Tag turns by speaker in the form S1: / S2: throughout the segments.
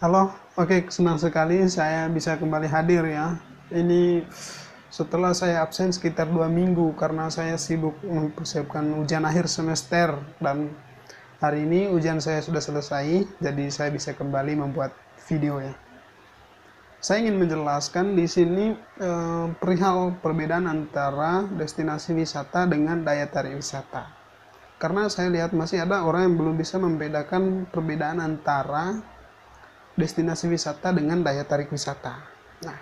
S1: Halo, oke, senang sekali saya bisa kembali hadir ya. Ini setelah saya absen sekitar 2 minggu karena saya sibuk mempersiapkan ujian akhir semester dan hari ini ujian saya sudah selesai, jadi saya bisa kembali membuat video ya. Saya ingin menjelaskan di sini perihal perbedaan antara destinasi wisata dengan daya tarik wisata. Karena saya lihat masih ada orang yang belum bisa membedakan perbedaan antara destinasi wisata dengan daya tarik wisata. Nah,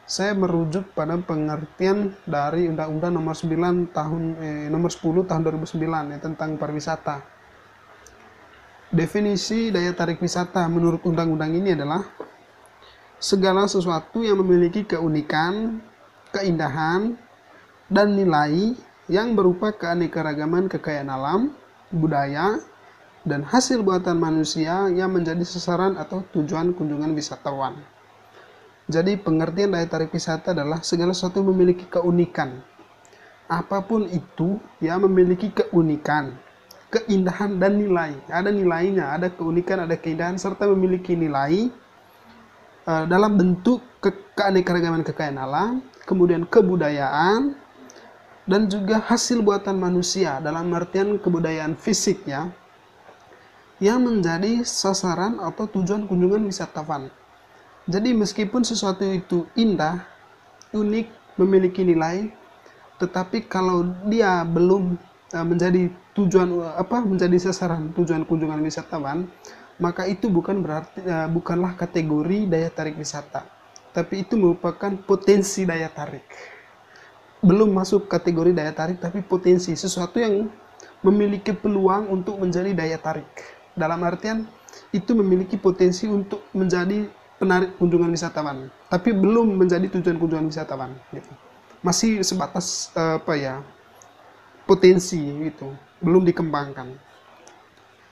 S1: saya merujuk pada pengertian dari Undang-Undang nomor 10 tahun 2009 ya, tentang pariwisata. Definisi daya tarik wisata menurut undang-undang ini adalah segala sesuatu yang memiliki keunikan, keindahan, dan nilai yang berupa keanekaragaman kekayaan alam, budaya, dan hasil buatan manusia yang menjadi sasaran atau tujuan kunjungan wisatawan. Jadi pengertian daya tarik wisata adalah segala sesuatu yang memiliki keunikan. Apapun itu yang memiliki keunikan, keindahan, dan nilai. Ada nilainya, ada keunikan, ada keindahan, serta memiliki nilai dalam bentuk keanekaragaman kekayaan alam, kemudian kebudayaan, dan juga hasil buatan manusia dalam artian kebudayaan fisik ya, yang menjadi sasaran atau tujuan kunjungan wisatawan. Jadi meskipun sesuatu itu indah, unik, memiliki nilai, tetapi kalau dia belum menjadi menjadi sasaran tujuan kunjungan wisatawan, maka itu bukanlah kategori daya tarik wisata, tapi itu merupakan potensi daya tarik. Belum masuk kategori daya tarik, tapi potensi sesuatu yang memiliki peluang untuk menjadi daya tarik. Dalam artian itu memiliki potensi untuk menjadi penarik kunjungan wisatawan, tapi belum menjadi tujuan kunjungan wisatawan. Gitu. Masih sebatas potensi gitu, belum dikembangkan.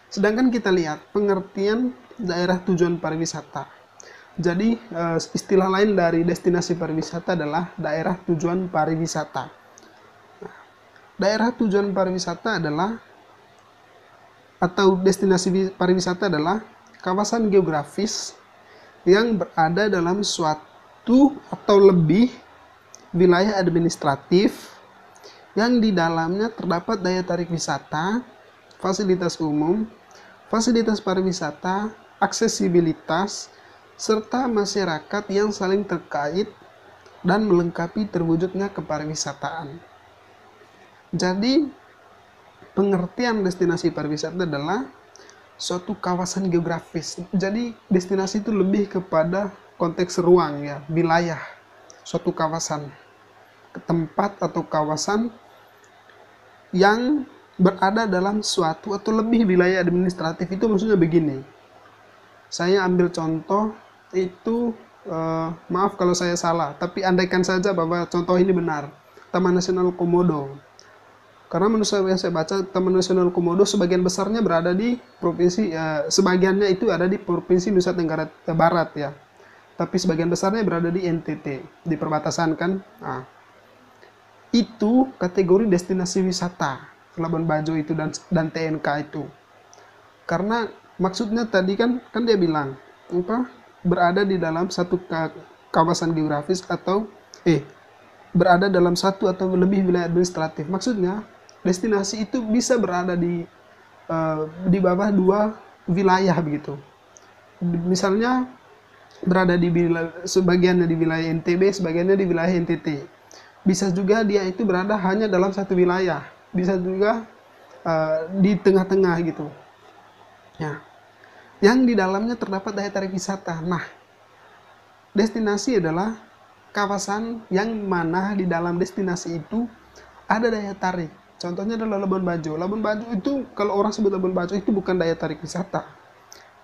S1: Sedangkan kita lihat pengertian daerah tujuan pariwisata. Jadi istilah lain dari destinasi pariwisata adalah daerah tujuan pariwisata. Nah, daerah tujuan pariwisata adalah atau destinasi pariwisata adalah kawasan geografis yang berada dalam suatu atau lebih wilayah administratif yang di dalamnya terdapat daya tarik wisata, fasilitas umum, fasilitas pariwisata, aksesibilitas, serta masyarakat yang saling terkait dan melengkapi terwujudnya kepariwisataan. Jadi, pengertian destinasi pariwisata adalah suatu kawasan geografis. Jadi destinasi itu lebih kepada konteks ruang ya, wilayah, suatu kawasan, tempat atau kawasan yang berada dalam suatu atau lebih wilayah administratif. Itu maksudnya begini. Saya ambil contoh itu, maaf kalau saya salah, tapi andaikan saja bahwa contoh ini benar. Taman Nasional Komodo. Karena menurut saya yang saya baca, Taman Nasional Komodo sebagian besarnya berada di provinsi, sebagiannya itu ada di Provinsi Nusa Tenggara Barat ya. Tapi sebagian besarnya berada di NTT, di perbatasan kan. Nah, itu kategori destinasi wisata, Labuan Bajo itu dan TNK itu. Karena maksudnya tadi kan dia bilang berada di dalam satu kawasan geografis atau berada dalam satu atau lebih wilayah administratif. Maksudnya destinasi itu bisa berada di bawah dua wilayah begitu. Misalnya berada di sebagiannya di wilayah NTB, sebagiannya di wilayah NTT. Bisa juga dia itu berada hanya dalam satu wilayah. Bisa juga di tengah-tengah gitu. Ya. Yang di dalamnya terdapat daya tarik wisata. Nah, destinasi adalah kawasan yang mana di dalam destinasi itu ada daya tarik. Contohnya adalah Labuan Bajo. Labuan Bajo itu, kalau orang sebut Labuan Bajo itu bukan daya tarik wisata,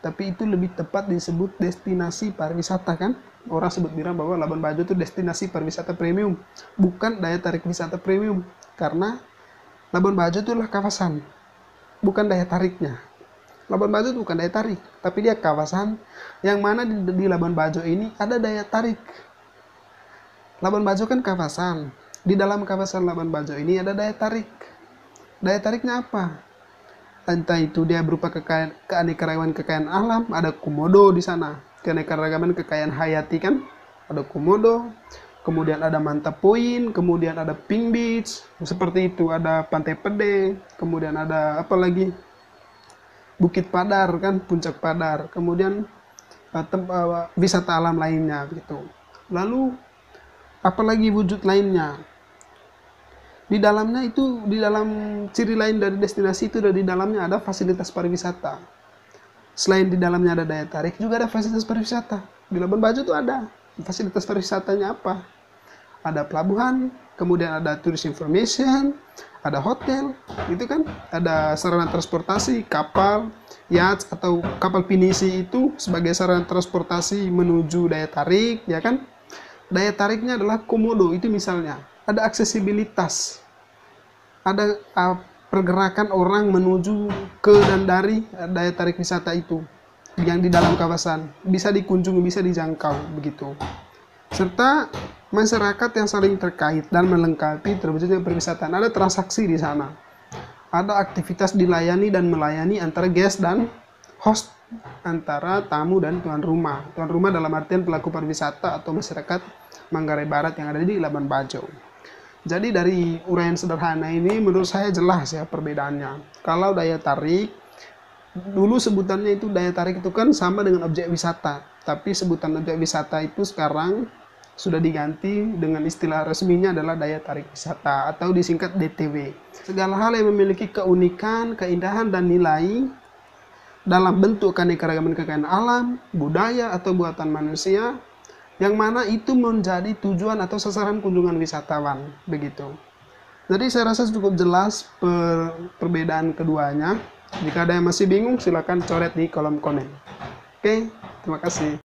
S1: tapi itu lebih tepat disebut destinasi pariwisata kan. Orang sebut bilang bahwa Labuan Bajo itu destinasi pariwisata premium, bukan daya tarik wisata premium. Karena Labuan Bajo itu adalah kawasan, bukan daya tariknya. Labuan Bajo itu bukan daya tarik, tapi dia kawasan yang mana di Labuan Bajo ini ada daya tarik. Labuan Bajo kan kawasan. Di dalam kawasan Labuan Bajo ini ada daya tarik. Daya tariknya apa? entah itu dia berupa keanekaragaman kekayaan alam, ada komodo di sana. Keanekaragaman kekayaan hayati kan, ada komodo. Kemudian ada Mantap Point, kemudian ada Pink Beach, seperti itu, ada Pantai Pede, kemudian ada apa lagi? Bukit Padar kan, Puncak Padar, kemudian wisata alam lainnya gitu. Lalu apalagi wujud lainnya? Di dalamnya itu, di dalam ciri lain dari destinasi itu, di dalamnya ada fasilitas pariwisata. Selain di dalamnya ada daya tarik, juga ada fasilitas pariwisata. Di Labuan Bajo itu ada fasilitas pariwisatanya apa? Ada pelabuhan, kemudian ada tourist information, ada hotel, gitu kan? Ada sarana transportasi, kapal, yacht atau kapal pinisi itu sebagai sarana transportasi menuju daya tarik, ya kan? Daya tariknya adalah komodo, itu misalnya. Ada aksesibilitas, ada pergerakan orang menuju ke dan dari daya tarik wisata itu yang di dalam kawasan, bisa dikunjungi, bisa dijangkau, begitu. Serta masyarakat yang saling terkait dan melengkapi terwujudnya perwisata. Ada transaksi di sana, ada aktivitas dilayani dan melayani antara guest dan host, antara tamu dan tuan rumah. Tuan rumah dalam artian pelaku pariwisata atau masyarakat Manggarai Barat yang ada di Labuan Bajo. Jadi dari uraian sederhana ini menurut saya jelas ya perbedaannya. Kalau daya tarik, dulu sebutannya itu daya tarik itu kan sama dengan objek wisata. Tapi sebutan objek wisata itu sekarang sudah diganti dengan istilah resminya adalah daya tarik wisata atau disingkat DTW. Segala hal yang memiliki keunikan, keindahan, dan nilai dalam bentuk keanekaragaman kekayaan alam, budaya, atau buatan manusia, yang mana itu menjadi tujuan atau sasaran kunjungan wisatawan, begitu. Jadi saya rasa cukup jelas perbedaan keduanya. Jika ada yang masih bingung, silakan coret di kolom komen. Oke, terima kasih.